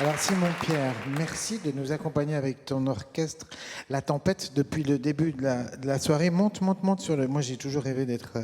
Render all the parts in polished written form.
Alors Simon-Pierre, merci de nous accompagner avec ton orchestre La Tempête depuis le début de la soirée. Monte sur le... Moi j'ai toujours rêvé d'être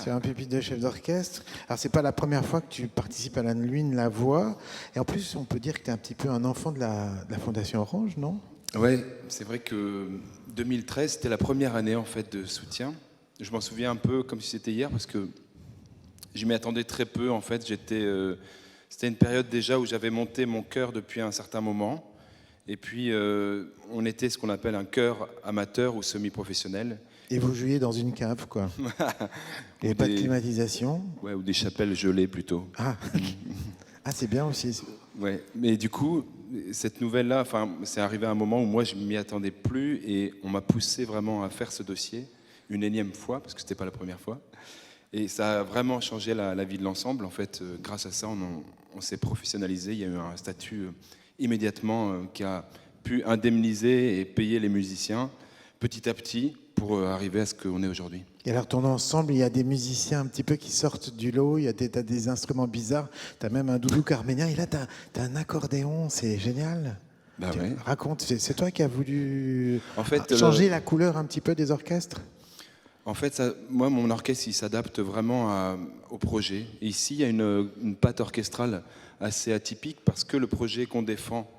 sur un pupitre de chef d'orchestre. Alors c'est pas la première fois que tu participes à la Nuit de la Voix. Et en plus on peut dire que tu es un petit peu un enfant de la Fondation Orange, non? Ouais, c'est vrai que 2013 c'était la première année en fait de soutien. Je m'en souviens un peu comme si c'était hier parce que je m'y attendais très peu en fait. C'était une période déjà où j'avais monté mon chœur depuis un certain moment. Et puis, on était ce qu'on appelle un chœur amateur ou semi-professionnel. Et vous jouiez dans une cave, quoi. Et pas de climatisation. Ouais, ou des chapelles gelées plutôt. Ah, ah c'est bien aussi. Ouais, mais du coup, cette nouvelle-là, enfin, c'est arrivé à un moment où moi, je m'y attendais plus et on m'a poussé vraiment à faire ce dossier une énième fois, parce que c'était pas la première fois. Et ça a vraiment changé la vie de l'ensemble. En fait, grâce à ça, on s'est professionnalisé. Il y a eu un statut immédiatement qui a pu indemniser et payer les musiciens petit à petit pour arriver à ce qu'on est aujourd'hui. Et alors ton ensemble, il y a des musiciens un petit peu qui sortent du lot, t'as des instruments bizarres, tu as même un doudou carménien, et là tu as un accordéon, c'est génial. Bah ouais. Raconte, c'est toi qui as voulu en fait, changer la couleur un petit peu des orchestres? En fait, moi, mon orchestre, il s'adapte vraiment au projet. Et ici, il y a une patte orchestrale assez atypique parce que le projet qu'on défend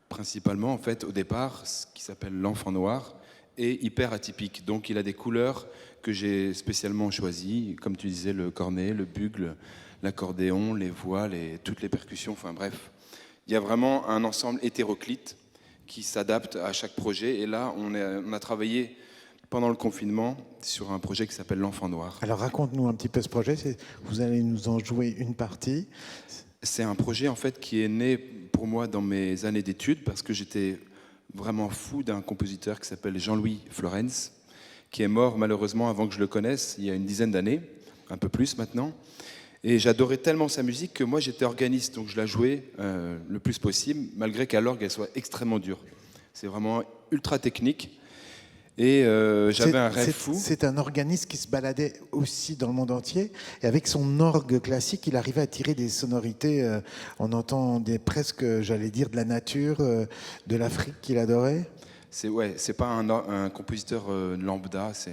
principalement, en fait, au départ, ce qui s'appelle l'Enfant Noir, est hyper atypique. Donc, il a des couleurs que j'ai spécialement choisies, comme tu disais, le cornet, le bugle, l'accordéon, les voix, toutes les percussions, enfin bref. Il y a vraiment un ensemble hétéroclite qui s'adapte à chaque projet. Et là, on a travaillé pendant le confinement sur un projet qui s'appelle l'Enfant Noir. Alors raconte-nous un petit peu ce projet, vous allez nous en jouer une partie. C'est un projet en fait qui est né pour moi dans mes années d'études parce que j'étais vraiment fou d'un compositeur qui s'appelle Jean-Louis Florence, qui est mort malheureusement avant que je le connaisse, il y a une dizaine d'années, un peu plus maintenant. Et j'adorais tellement sa musique que moi j'étais organiste, donc je la jouais le plus possible, malgré qu'à l'orgue elle soit extrêmement dure. C'est vraiment ultra technique. Et j'avais un rêve fou. C'est un organiste qui se baladait aussi dans le monde entier. Et avec son orgue classique, il arrivait à tirer des sonorités. On entend presque, j'allais dire, de la nature, de l'Afrique qu'il adorait. C'est pas un compositeur lambda, c'est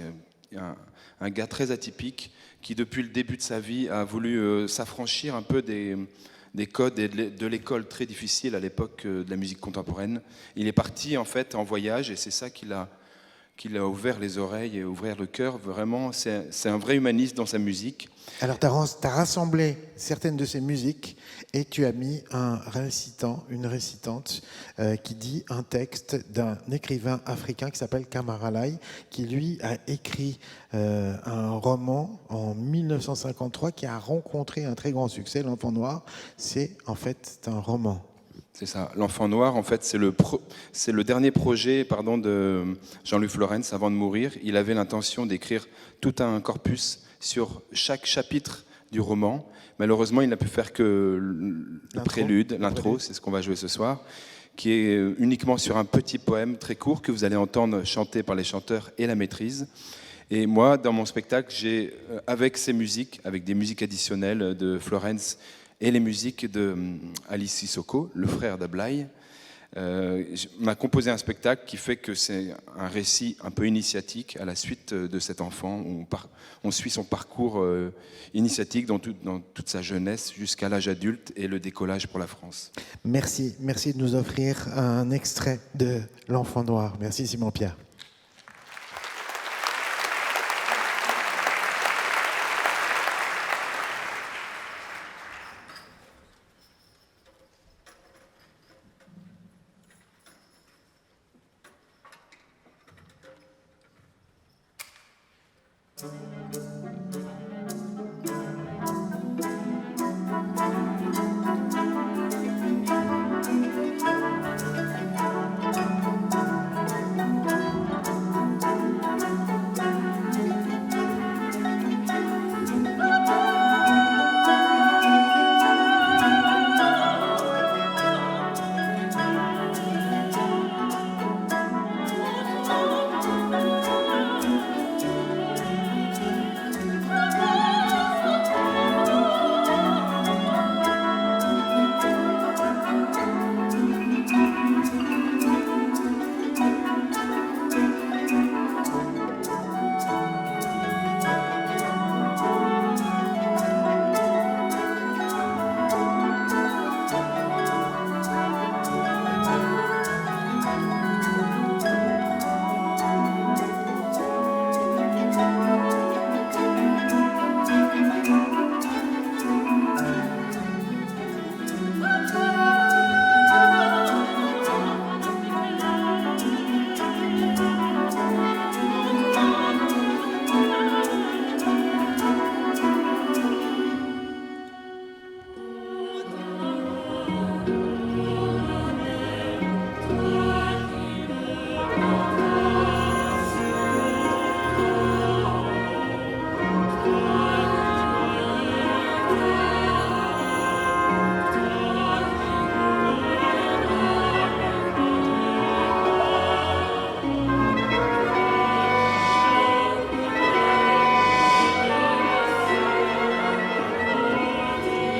un gars très atypique qui, depuis le début de sa vie, a voulu s'affranchir un peu des codes et de l'école très difficile à l'époque de la musique contemporaine. Il est parti en fait en voyage et c'est ça qu'il a ouvert les oreilles et ouvert le cœur. Vraiment, c'est un vrai humaniste dans sa musique. Alors, tu as rassemblé certaines de ces musiques et tu as mis une récitante qui dit un texte d'un écrivain africain qui s'appelle Kamara Lai, qui lui a écrit un roman en 1953 qui a rencontré un très grand succès, L'Enfant Noir. C'est un roman. C'est ça. L'Enfant Noir, en fait, c'est le dernier projet de Jean-Louis Florence avant de mourir. Il avait l'intention d'écrire tout un corpus sur chaque chapitre du roman. Malheureusement, il n'a pu faire que le prélude, l'intro, c'est ce qu'on va jouer ce soir, qui est uniquement sur un petit poème très court que vous allez entendre chanter par les chanteurs et la maîtrise. Et moi, dans mon spectacle, j'ai, avec ces musiques, avec des musiques additionnelles de Florence, et les musiques d'Alice Sissoko, le frère d'Ablaï, m'a composé un spectacle qui fait que c'est un récit un peu initiatique à la suite de cet enfant. Où on suit son parcours initiatique dans toute sa jeunesse jusqu'à l'âge adulte et le décollage pour la France. Merci de nous offrir un extrait de L'Enfant Noir. Merci Simon-Pierre.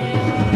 Amen.